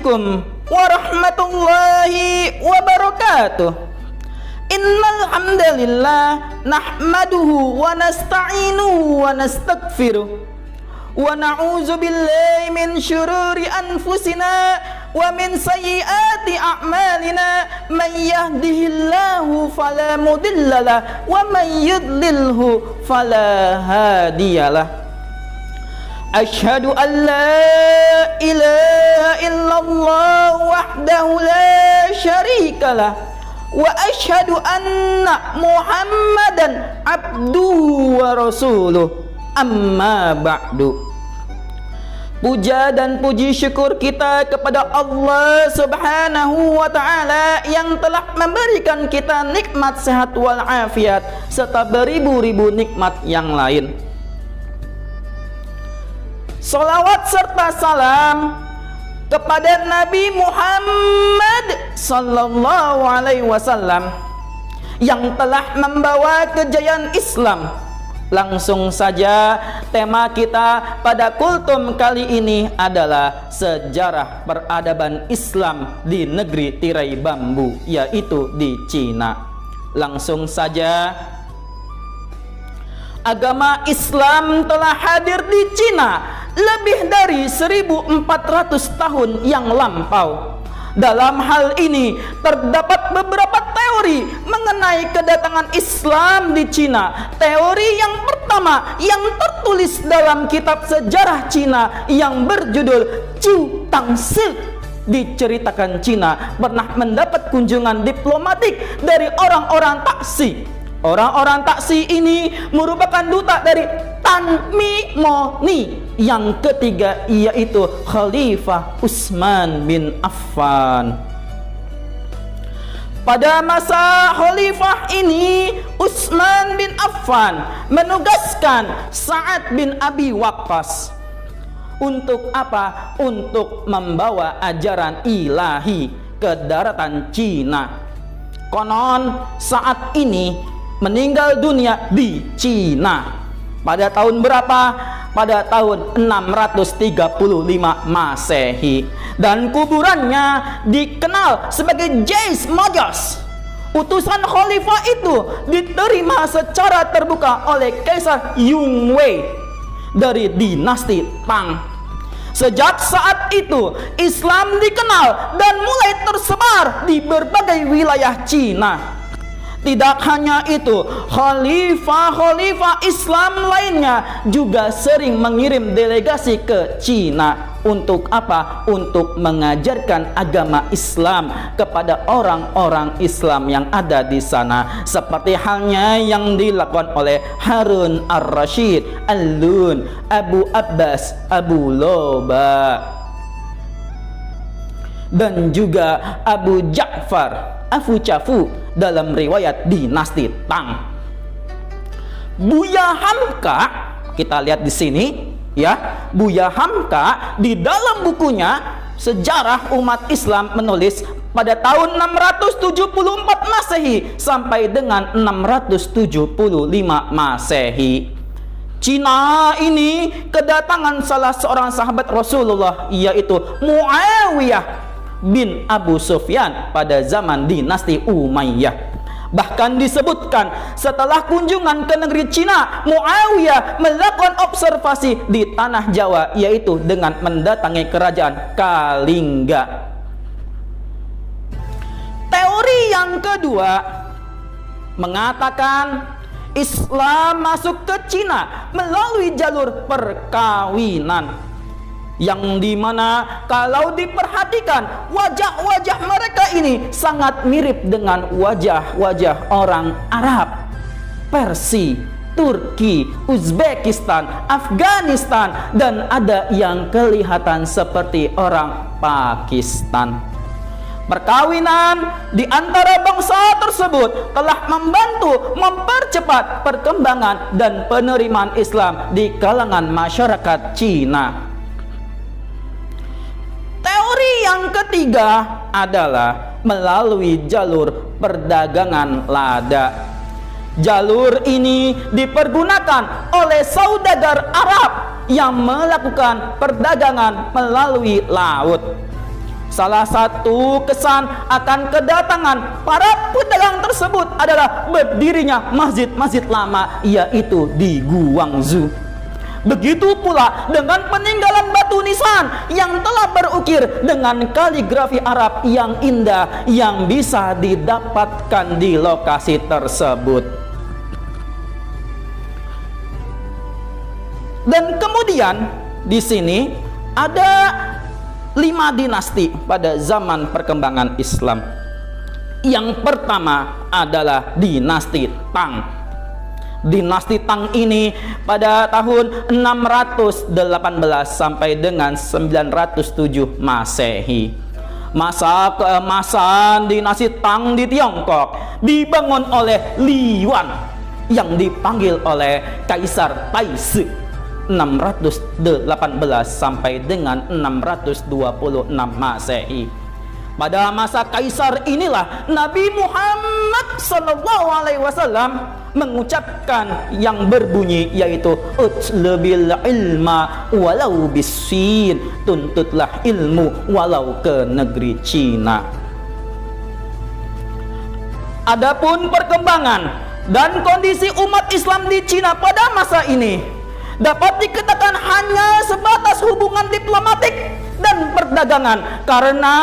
Assalamualaikum warahmatullahi wabarakatuh. Innal hamdalillah nahmaduhu wa nasta'inuhu wa nastaghfiruh wa na'udzu billahi min syururi anfusina wa min sayyiati a'malina. Man yahdihillahu fala mudhillalah wa man yudlilhu fala hadiyalah. Asyhadu an la ilaha illallah wahdahu la syarikalah wa asyhadu anna Muhammadan abduhu wa rasuluh. Amma ba'du. Puja dan puji syukur kita kepada Allah Subhanahu wa ta'ala yang telah memberikan kita nikmat sehat wal afiat serta beribu-ribu nikmat yang lain. Salawat serta salam kepada Nabi Muhammad sallallahu alaihi wasallam yang telah membawa kejayaan Islam. Langsung saja tema kita pada kultum kali ini adalah sejarah peradaban Islam di negeri tirai bambu, yaitu di Cina. Langsung saja, agama Islam telah hadir di Cina lebih dari 1400 tahun yang lampau. Dalam hal ini terdapat beberapa teori mengenai kedatangan Islam di Cina. Teori yang pertama yang tertulis dalam kitab sejarah Cina yang berjudul Chu Tang Si, diceritakan Cina pernah mendapat kunjungan diplomatik dari orang-orang Taksi. Orang-orang Taksi ini merupakan duta dari Tan Mi Mo Ni yang ketiga, yaitu Khalifah Utsman bin Affan. Pada masa Khalifah ini, Utsman bin Affan menugaskan Sa'ad bin Abi Waqqas untuk apa? Untuk membawa ajaran ilahi ke daratan Cina. Konon saat ini meninggal dunia di Cina pada tahun berapa? Pada tahun 635 Masehi, dan kuburannya dikenal sebagai Jais Majas. Utusan khalifah itu diterima secara terbuka oleh Kaisar Yongwei dari dinasti Tang. Sejak saat itu Islam dikenal dan mulai tersebar di berbagai wilayah Cina. Tidak hanya itu, khalifah-khalifah Islam lainnya juga sering mengirim delegasi ke Cina. Untuk apa? Untuk mengajarkan agama Islam kepada orang-orang Islam yang ada di sana, seperti halnya yang dilakukan oleh Harun ar-Rasyid, Al-Lun, Abu Abbas, Abu Loba, dan juga Abu Ja'far Afu Cafu dalam riwayat dinasti Tang. Buya Hamka, kita lihat di sini ya, Buya Hamka di dalam bukunya Sejarah Umat Islam menulis pada tahun 674 Masehi sampai dengan 675 Masehi. Cina ini kedatangan salah seorang sahabat Rasulullah, yaitu Muawiyah bin Abu Sufyan pada zaman dinasti Umayyah. Bahkan disebutkan setelah kunjungan ke negeri Cina, Muawiyah melakukan observasi di tanah Jawa, yaitu dengan mendatangi kerajaan Kalingga. Teori yang kedua mengatakan Islam masuk ke Cina melalui jalur perkawinan, yang dimana kalau diperhatikan wajah-wajah mereka ini sangat mirip dengan wajah-wajah orang Arab, Persia, Turki, Uzbekistan, Afghanistan, dan ada yang kelihatan seperti orang Pakistan. Perkawinan di antara bangsa tersebut telah membantu mempercepat perkembangan dan penerimaan Islam di kalangan masyarakat Cina. Teori yang ketiga adalah melalui jalur perdagangan lada. Jalur ini dipergunakan oleh saudagar Arab yang melakukan perdagangan melalui laut. Salah satu kesan akan kedatangan para pedagang tersebut adalah berdirinya masjid-masjid lama, yaitu di Guangzhou. Begitu pula dengan peninggalan batu nisan yang telah berukir dengan kaligrafi Arab yang indah yang bisa didapatkan di lokasi tersebut. Dan kemudian di sini ada 5 dinasti pada zaman perkembangan Islam. Yang pertama adalah dinasti Tang. Dinasti Tang ini pada tahun 618 sampai dengan 907 Masehi. Masa keemasan dinasti Tang di Tiongkok dibangun oleh Li Yuan yang dipanggil oleh Kaisar Taizhi 618 sampai dengan 626 Masehi. Pada masa kaisar inilah Nabi Muhammad SAW mengucapkan yang berbunyi, yaitu utlubil ilma walau bisin, tuntutlah ilmu walau ke negeri Cina. Adapun perkembangan dan kondisi umat Islam di Cina pada masa ini dapat dikatakan hanya sebatas hubungan diplomatik dan perdagangan, karena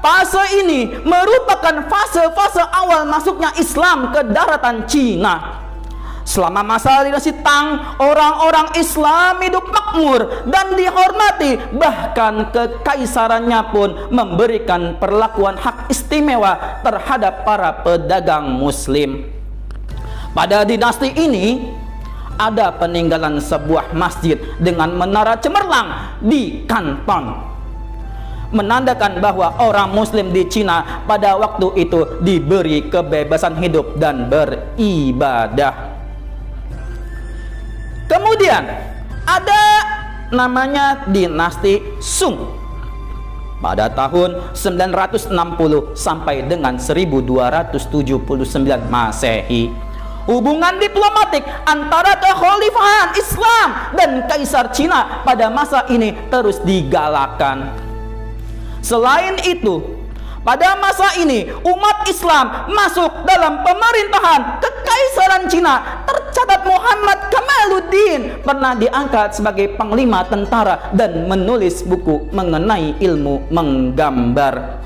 fase ini merupakan fase-fase awal masuknya Islam ke daratan Cina. Selama masa dinasti Tang, orang-orang Islam hidup makmur dan dihormati, bahkan kekaisarannya pun memberikan perlakuan hak istimewa terhadap para pedagang muslim. Pada dinasti ini ada peninggalan sebuah masjid dengan menara cemerlang di Kanton, menandakan bahwa orang muslim di Cina pada waktu itu diberi kebebasan hidup dan beribadah. Kemudian ada namanya dinasti Sung pada tahun 960 sampai dengan 1279 Masehi. Hubungan diplomatik antara kekhalifahan Islam dan Kaisar Cina pada masa ini terus digalakkan. Selain itu, pada masa ini umat Islam masuk dalam pemerintahan Kekaisaran Cina. Tercatat Muhammad Kamaluddin pernah diangkat sebagai panglima tentara dan menulis buku mengenai ilmu menggambar.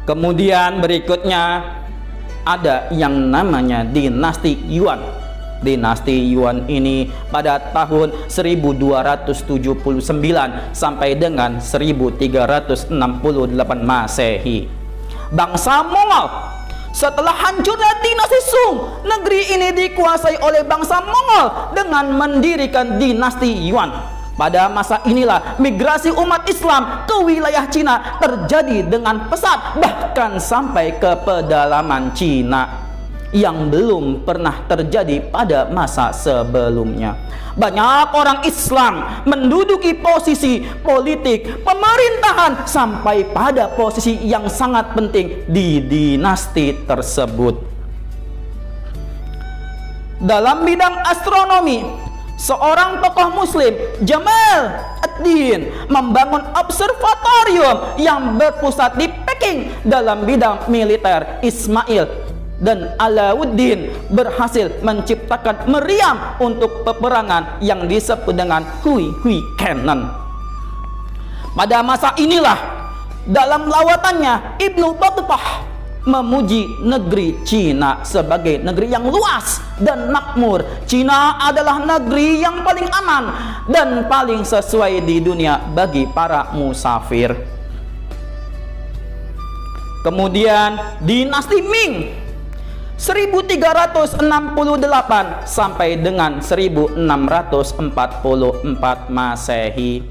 Kemudian berikutnya ada yang namanya dinasti Yuan. Dinasti Yuan ini pada tahun 1279 sampai dengan 1368 Masehi. Bangsa Mongol setelah hancurnya dinasti Sung, negeri ini dikuasai oleh bangsa Mongol dengan mendirikan dinasti Yuan. Pada masa inilah migrasi umat Islam ke wilayah Cina terjadi dengan pesat, bahkan sampai ke pedalaman Cina yang belum pernah terjadi pada masa sebelumnya. Banyak orang Islam menduduki posisi politik, pemerintahan, sampai pada posisi yang sangat penting di dinasti tersebut. Dalam bidang astronomi, seorang tokoh muslim, Jamal ad-Din, membangun observatorium yang berpusat di Peking. Dalam bidang militer, Ismail dan Alauddin berhasil menciptakan meriam untuk peperangan yang disebut dengan Hui Cannon. Pada masa inilah, dalam lawatannya, Ibnu Battah memuji negeri Cina sebagai negeri yang luas dan makmur. Cina adalah negeri yang paling aman dan paling sesuai di dunia bagi para musafir. Kemudian dinasti Ming 1368 sampai dengan 1644 Masehi.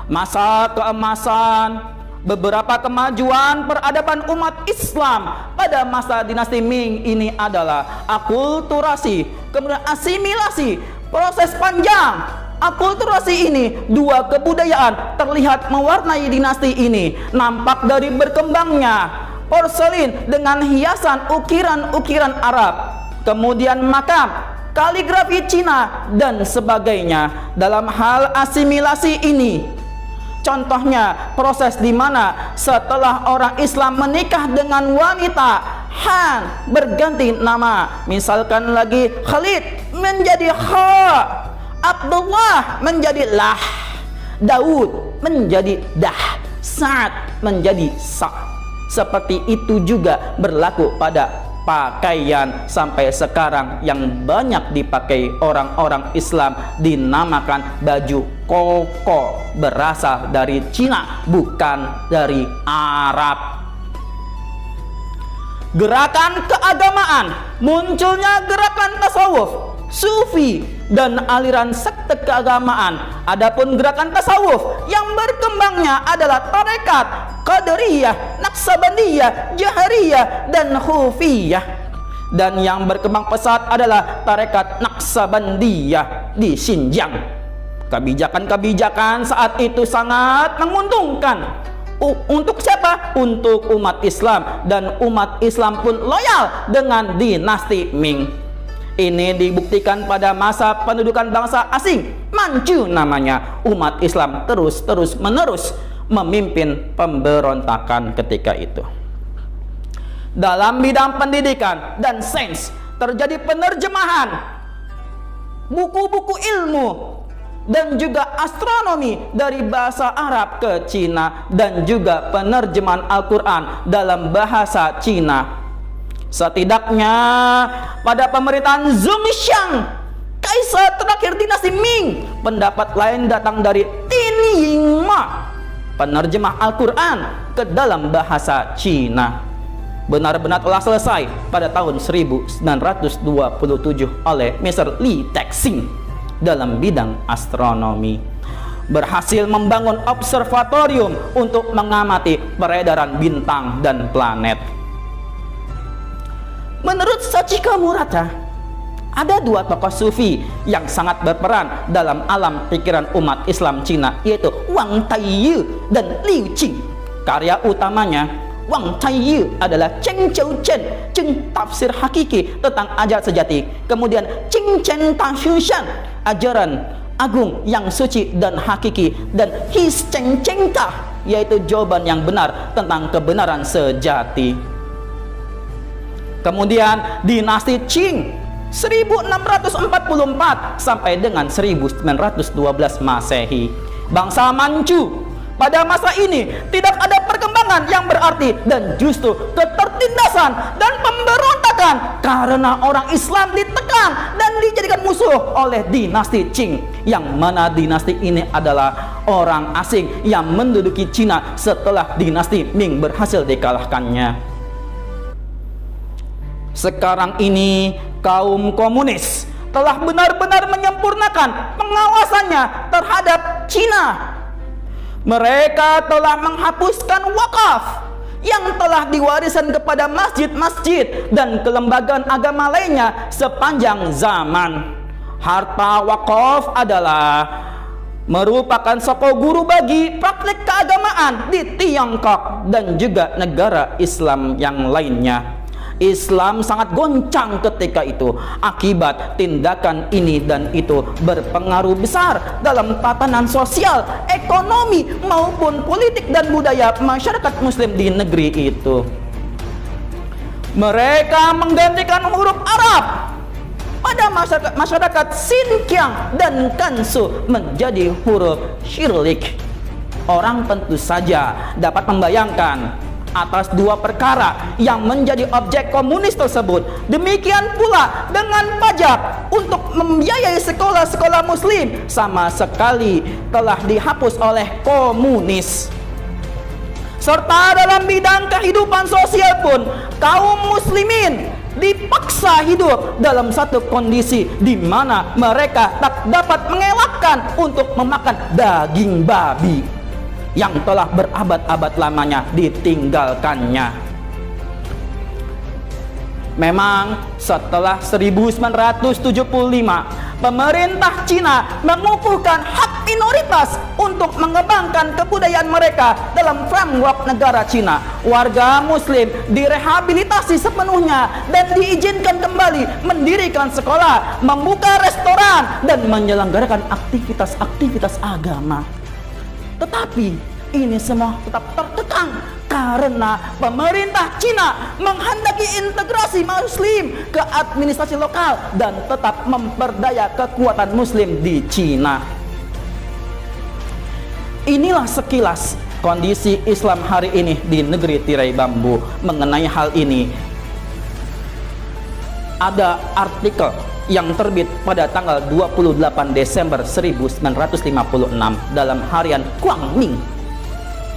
Masa keemasan, beberapa kemajuan peradaban umat Islam pada masa dinasti Ming ini adalah akulturasi, kemudian asimilasi, proses panjang. Akulturasi ini, dua kebudayaan terlihat mewarnai dinasti ini. Nampak dari berkembangnya porselin dengan hiasan ukiran-ukiran Arab, kemudian makam, kaligrafi Cina, dan sebagainya. Dalam hal asimilasi ini, Contohnya proses di mana setelah orang Islam menikah dengan wanita, Han berganti nama. Misalkan lagi Khalid menjadi Kha, Abdullah menjadi Lah, Daud menjadi Dah, Sa'ad menjadi Sa. Seperti itu juga berlaku pada pakaian sampai sekarang yang banyak dipakai orang-orang Islam dinamakan baju koko, berasal dari Cina, bukan dari Arab. Gerakan keagamaan, munculnya gerakan tasawuf, sufi, dan aliran sekte keagamaan. Adapun gerakan tasawuf yang berkembangnya adalah tarekat, qadariyah, naksabandiyah, jahariyah, dan khufiyah. Dan yang berkembang pesat adalah tarekat naksabandiyah di Xinjiang. Kebijakan-kebijakan saat itu sangat menguntungkan. Untuk siapa? Untuk umat Islam, dan umat Islam pun loyal dengan dinasti Ming. Ini dibuktikan pada masa pendudukan bangsa asing, Manchu namanya. Umat Islam terus-menerus memimpin pemberontakan ketika itu. Dalam bidang pendidikan dan sains terjadi penerjemahan buku-buku ilmu dan juga astronomi dari bahasa Arab ke Cina, dan juga penerjemahan Al-Quran dalam bahasa Cina. Setidaknya pada pemerintahan Zhongshan, kaisar terakhir dinasti Ming, pendapat lain datang dari Tin Yingma, penerjemah Al-Quran ke dalam bahasa Cina. Benar-benar telah selesai pada tahun 1927 oleh Mr. Li Texing dalam bidang astronomi. Berhasil membangun observatorium untuk mengamati peredaran bintang dan planet. Menurut Sachiko Murata, ada dua tokoh sufi yang sangat berperan dalam alam pikiran umat Islam Cina, yaitu Wang Taiyu dan Liu Qing. Karya utamanya Wang Taiyu adalah Cheng Chou Chen, Cheng tafsir hakiki tentang ajaran sejati. Kemudian Cheng Chen Tang Shan, ajaran agung yang suci dan hakiki. Dan His Cheng Cheng Ta, yaitu jawaban yang benar tentang kebenaran sejati. Kemudian dinasti Qing 1644 sampai dengan 1912 Masehi. Bangsa Manchu pada masa ini tidak ada perkembangan yang berarti, dan justru ketertindasan dan pemberontakan karena orang Islam ditekan dan dijadikan musuh oleh dinasti Qing, yang mana dinasti ini adalah orang asing yang menduduki Cina setelah dinasti Ming berhasil dikalahkannya. Sekarang ini kaum komunis telah benar-benar menyempurnakan pengawasannya terhadap Cina. Mereka telah menghapuskan wakaf yang telah diwariskan kepada masjid-masjid dan kelembagaan agama lainnya sepanjang zaman. Harta wakaf adalah merupakan soko guru bagi praktik keagamaan di Tiongkok dan juga negara Islam yang lainnya. Islam sangat goncang ketika itu. Akibat tindakan ini dan itu berpengaruh besar dalam tatanan sosial, ekonomi, maupun politik dan budaya masyarakat muslim di negeri itu. Mereka menggantikan huruf Arab pada masyarakat Xinjiang dan Gansu menjadi huruf Cyrillic. Orang tentu saja dapat membayangkan atas dua perkara yang menjadi objek komunis tersebut. Demikian pula dengan pajak untuk membiayai sekolah-sekolah muslim sama sekali telah dihapus oleh komunis. Serta dalam bidang kehidupan sosial pun kaum muslimin dipaksa hidup dalam satu kondisi di mana mereka tak dapat mengelakkan untuk memakan daging babi yang telah berabad-abad lamanya ditinggalkannya. Memang setelah 1975 pemerintah Cina mengukuhkan hak minoritas untuk mengembangkan kebudayaan mereka dalam framework negara Cina. Warga muslim direhabilitasi sepenuhnya dan diizinkan kembali mendirikan sekolah, membuka restoran, dan menyelenggarakan aktivitas-aktivitas agama. Tetapi ini semua tetap terkekang karena pemerintah Cina menghendaki integrasi Muslim ke administrasi lokal dan tetap memperdaya kekuatan Muslim di Cina. Inilah sekilas kondisi Islam hari ini di negeri tirai bambu. Mengenai hal ini, ada artikel yang terbit pada tanggal 28 Desember 1956 dalam harian Guangming.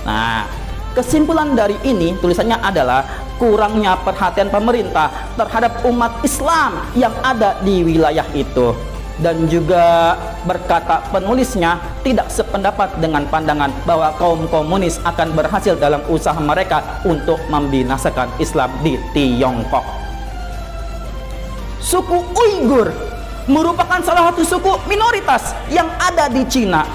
Nah, kesimpulan dari ini tulisannya adalah kurangnya perhatian pemerintah terhadap umat Islam yang ada di wilayah itu. Dan juga berkata penulisnya tidak sependapat dengan pandangan bahwa kaum komunis akan berhasil dalam usaha mereka untuk membinasakan Islam di Tiongkok. Suku Uighur merupakan salah satu suku minoritas yang ada di Cina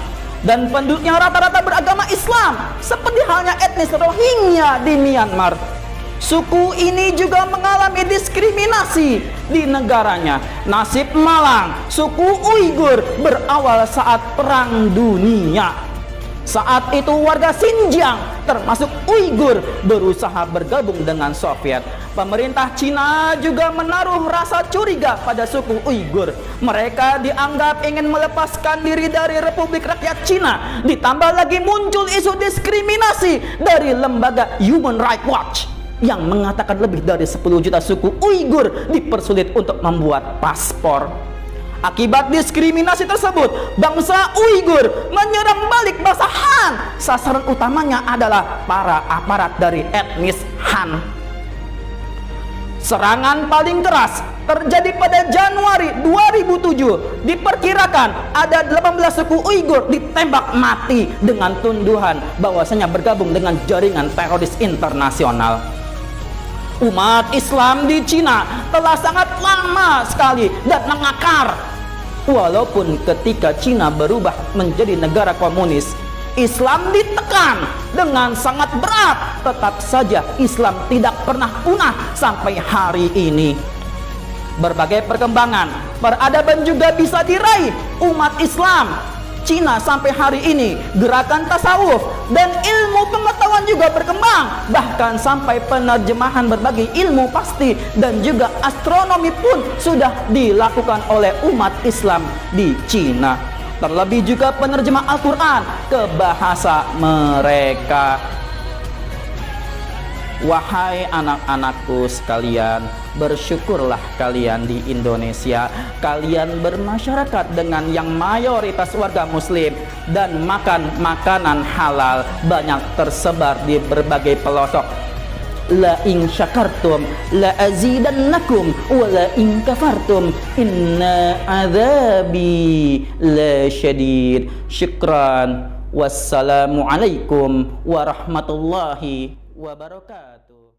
dan penduduknya rata-rata beragama Islam seperti halnya etnis Rohingya di Myanmar. Suku ini juga mengalami diskriminasi di negaranya. Nasib malang suku Uighur berawal saat Perang Dunia. Saat itu warga Xinjiang termasuk Uighur berusaha bergabung dengan Soviet. Pemerintah Cina juga menaruh rasa curiga pada suku Uighur. Mereka dianggap ingin melepaskan diri dari Republik Rakyat Cina. Ditambah lagi muncul isu diskriminasi dari lembaga Human Rights Watch yang mengatakan lebih dari 10 juta suku Uighur dipersulit untuk membuat paspor. Akibat diskriminasi tersebut, bangsa Uighur menyerang balik bangsa Han. Sasaran utamanya adalah para aparat dari etnis Han. Serangan paling keras terjadi pada Januari 2007. Diperkirakan ada 18 suku Uighur ditembak mati dengan tuduhan bahwasanya bergabung dengan jaringan teroris internasional. Umat Islam di Cina telah sangat lama sekali dan mengakar. Walaupun ketika Cina berubah menjadi negara komunis, Islam ditekan dengan sangat berat, tetap saja Islam tidak pernah punah sampai hari ini. Berbagai perkembangan peradaban juga bisa diraih umat Islam Cina sampai hari ini. Gerakan tasawuf dan ilmu pengetahuan juga berkembang, bahkan sampai penerjemahan berbagai ilmu pasti dan juga astronomi pun sudah dilakukan oleh umat Islam di Cina. Terlebih juga penerjemah Al-Quran ke bahasa mereka. Wahai anak-anakku sekalian, bersyukurlah kalian di Indonesia. Kalian bermasyarakat dengan yang mayoritas warga muslim dan makan makanan halal banyak tersebar di berbagai pelosok. La in syakartum la azidannakum wa la in kafartum inna adzabi la syadid. Syukran. Wassalamualaikum warahmatullahi wabarakatuh.